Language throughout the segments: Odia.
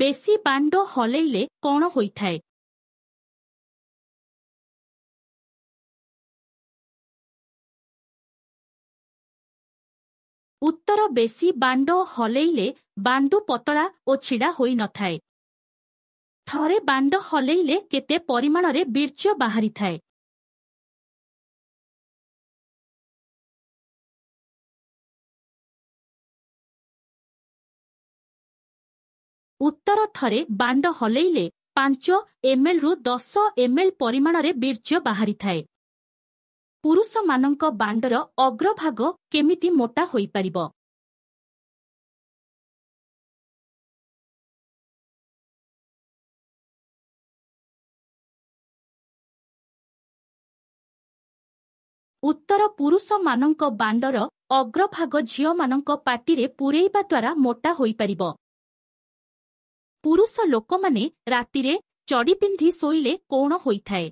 ବେଶୀ ବାଣ୍ଡ ହଲେଇଲେ କ'ଣ ହୋଇଥାଏ? ଉତ୍ତର ବେଶୀ ବାଣ୍ଡ ହଲେଇଲେ ବାଣ୍ଡୁ ପତଳା ଓ ଛିଡ଼ା ହୋଇନଥାଏ। ଥରେ ବାଣ୍ଡ ହଲେଇଲେ କେତେ ପରିମାଣରେ ବୀର୍ଯ୍ୟ ବାହାରିଥାଏ? ଉତ୍ତର ଥରେ ବାଣ୍ଡ ହଲେଇଲେ 5 ml ରୁ 10 ml ପରିମାଣରେ ବୀର୍ଯ୍ୟ ବାହାରିଥାଏ। ପୁରୁଷମାନଙ୍କ ବାଣ୍ଡର ଅଗ୍ରଭାଗ କେମିତି ମୋଟା ହୋଇପାରିବ? ଉତ୍ତର ପୁରୁଷମାନଙ୍କ ବାଣ୍ଡର ଅଗ୍ରଭାଗ ଝିଅମାନଙ୍କ ପାଟିରେ ପୂରେଇବା ଦ୍ୱାରା ମୋଟା ହୋଇପାରିବ। ପୁରୁଷ ଲୋକମାନେ ରାତିରେ ଚଡ଼ି ପିନ୍ଧି ଶୋଇଲେ କ'ଣ ହୋଇଥାଏ?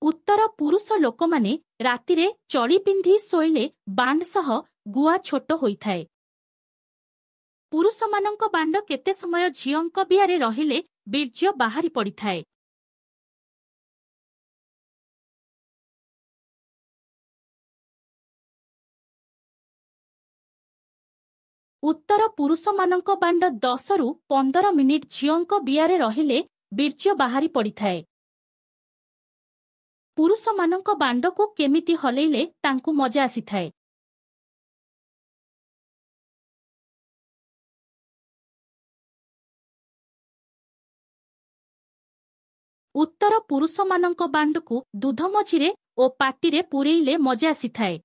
ଉତ୍ତର ପୁରୁଷ ଲୋକମାନେ ରାତିରେ ଚଡ଼ି ପିନ୍ଧି ଶୋଇଲେ ବାଣ୍ଡ ସହ ଗୁଆ ଛୋଟ ହୋଇଥାଏ। ପୁରୁଷମାନଙ୍କ ବାଣ୍ଡ କେତେ ସମୟ ଝିଅଙ୍କ ବିଆରେ ରହିଲେ ବୀର୍ଯ୍ୟ ବାହାରି ପଡ଼ିଥାଏ? ଉତ୍ତର ପୁରୁଷମାନଙ୍କ ବାଣ୍ଡ 10 ରୁ 15 ମିନିଟ୍ ଝିଅଙ୍କ ବିଆରେ ରହିଲେ ବୀର୍ଯ୍ୟ ବାହାରି ପଡ଼ିଥାଏ। ପୁରୁଷମାନଙ୍କ ବାଣ୍ଡକୁ କେମିତି ହଲେଇଲେ ତାଙ୍କୁ ମଜା ଆସିଥାଏ? ଉତ୍ତର ପୁରୁଷମାନଙ୍କ ବାଣ୍ଡକୁ ଦୁଧ ମଝିରେ ଓ ପାଟିରେ ପୂରେଇଲେ ମଜା ଆସିଥାଏ।